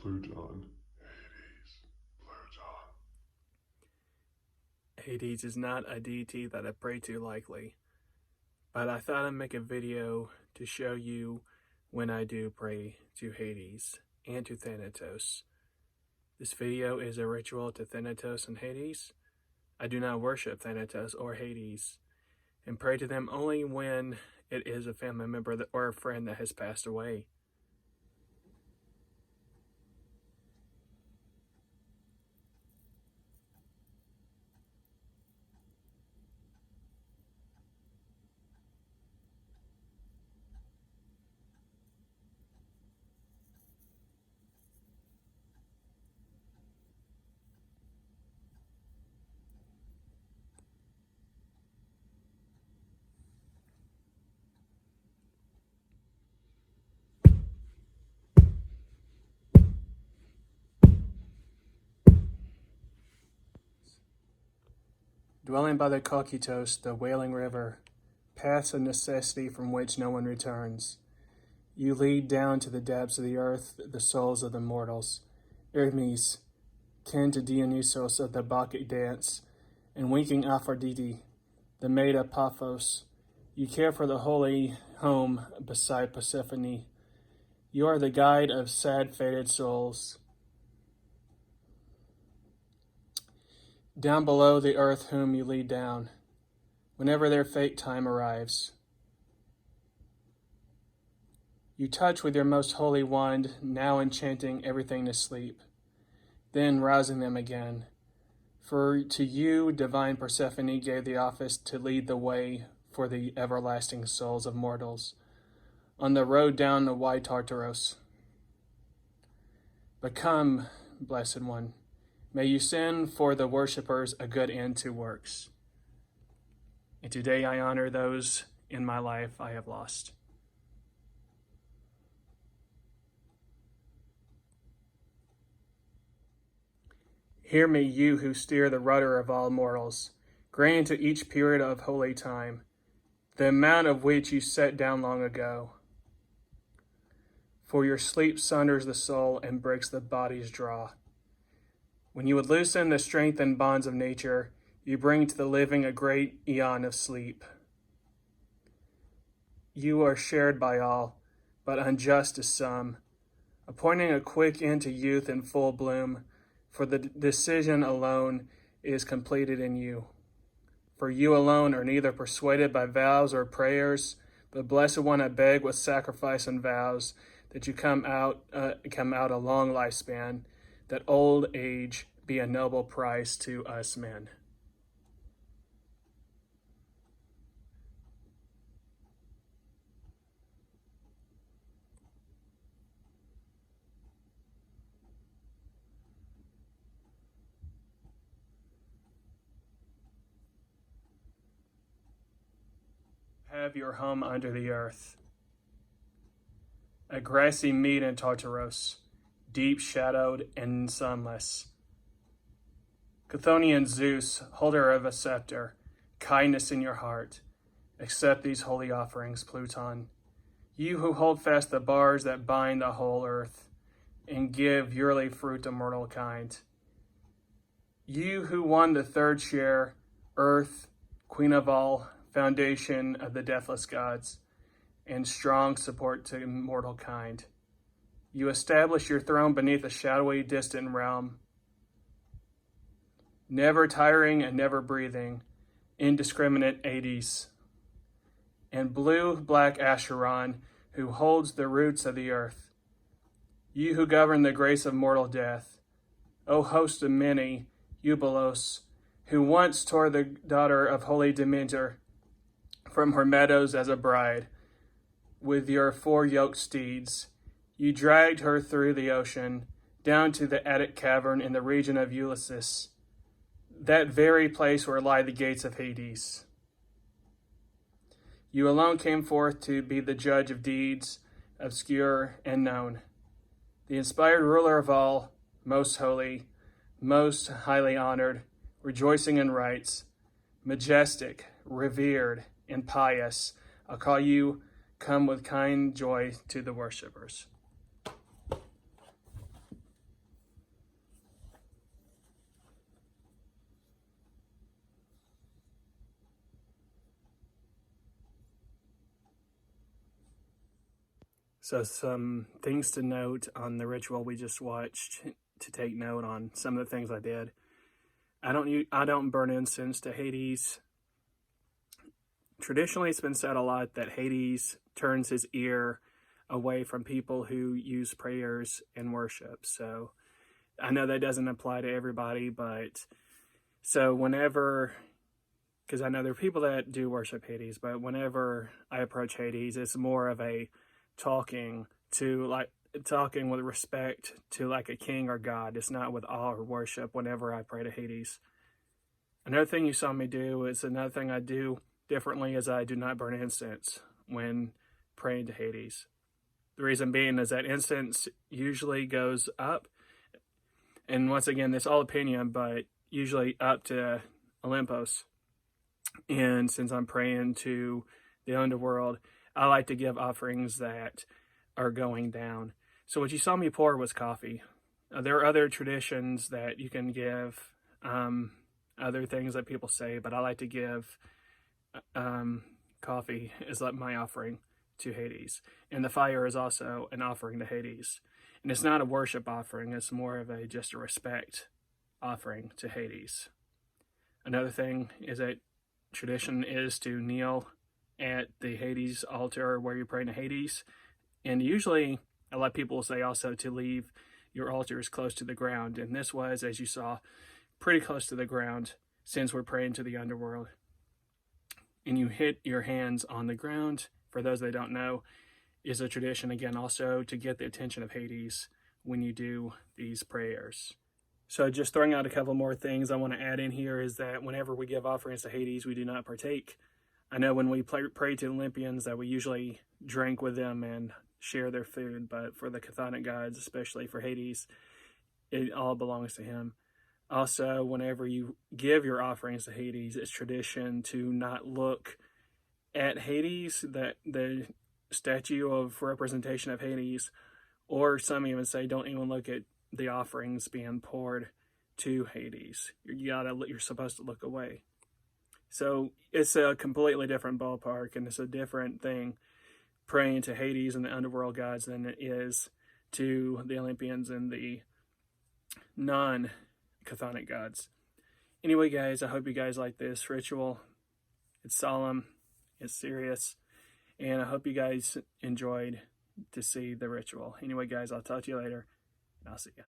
Plouton. Hades. Plouton. Hades is not a deity that I pray to likely, but I thought I'd make a video to show you when I do pray to Hades and to Thanatos. This video is a ritual to Thanatos and Hades. I do not worship Thanatos or Hades and pray to them only when it is a family member or a friend that has passed away. Dwelling by the Cocytus, the wailing river, paths of necessity from which no one returns, you lead down to the depths of the earth the souls of the mortals. Hermes, kin to Dionysos of the Bacchic dance, and winking Aphrodite, the maid of Paphos, you care for the holy home beside Persephone. You are the guide of sad fated souls. Down below the earth whom you lead down, whenever their fate time arrives. You touch with your most holy wand, now enchanting everything to sleep, then rousing them again. For to you divine Persephone gave the office to lead the way for the everlasting souls of mortals, on the road down the wide Tartaros. But come, blessed one, may you send for the worshippers a good end to works. And today I honor those in my life I have lost. Hear me, you who steer the rudder of all mortals. Grant to each period of holy time the amount of which you set down long ago. For your sleep sunders the soul and breaks the body's draw. When you would loosen the strength and bonds of nature, you bring to the living a great eon of sleep. You are shared by all, but unjust to some, appointing a quick end to youth in full bloom, for the decision alone is completed in you. For you alone are neither persuaded by vows or prayers, but blessed one, I beg with sacrifice and vows that you come out a long lifespan, that old age be a noble price to us men. Have your home under the earth, a grassy mead in Tartaros, deep shadowed and sunless. Chthonian Zeus, holder of a scepter, kindness in your heart, accept these holy offerings, Plouton. You who hold fast the bars that bind the whole earth, and give yearly fruit to mortal kind. You who won the third share, earth, queen of all, foundation of the deathless gods, and strong support to mortal kind. You establish your throne beneath a shadowy, distant realm, never tiring and never breathing, indiscriminate Hades, and blue-black Acheron, who holds the roots of the earth. You who govern the grace of mortal death, O host of many, Eubulos, who once tore the daughter of holy Demeter from her meadows as a bride, with your 4 yoked steeds, you dragged her through the ocean, down to the Attic cavern in the region of Ulysses, that very place where lie the gates of Hades. You alone came forth to be the judge of deeds, obscure and known, the inspired ruler of all, most holy, most highly honored, rejoicing in rights, majestic, revered, and pious. I'll call you, come with kind joy to the worshippers. So some things to note on the ritual we just watched, to take note on some of the things I did. I don't burn incense to Hades. Traditionally, it's been said a lot that Hades turns his ear away from people who use prayers and worship. So I know that doesn't apply to everybody, but so whenever, because I know there are people that do worship Hades, but whenever I approach Hades, it's more of a talking with respect to like a king or god. It's not with awe or worship whenever I pray to Hades. Another thing you saw me do is another thing I do differently is I do not burn incense when praying to Hades. The reason being is that incense usually goes up, and once again, this all opinion, but usually up to Olympus. And since I'm praying to the underworld, I like to give offerings that are going down. So what you saw me pour was coffee. There are other traditions that you can give, other things that people say, but I like to give coffee as my offering to Hades. And the fire is also an offering to Hades. And it's not a worship offering, it's more of just a respect offering to Hades. Another thing is that tradition is to kneel at the Hades altar where you're praying to Hades. And usually, a lot of people say also to leave your altars close to the ground. And this was, as you saw, pretty close to the ground since we're praying to the underworld. And you hit your hands on the ground, for those that don't know, is a tradition, again, also to get the attention of Hades when you do these prayers. So just throwing out a couple more things I want to add in here is that whenever we give offerings to Hades, we do not partake. I know when we pray to Olympians that we usually drink with them and share their food, but for the chthonic gods, especially for Hades, it all belongs to him. Also, whenever you give your offerings to Hades, it's tradition to not look at Hades, that the statue of representation of Hades, or some even say don't even look at the offerings being poured to Hades. You're supposed to look away. So it's a completely different ballpark, and it's a different thing praying to Hades and the underworld gods than it is to the Olympians and the non-chthonic gods. Anyway, guys, I hope you guys like this ritual. It's solemn, it's serious, and I hope you guys enjoyed to see the ritual. Anyway, guys, I'll talk to you later, and I'll see you.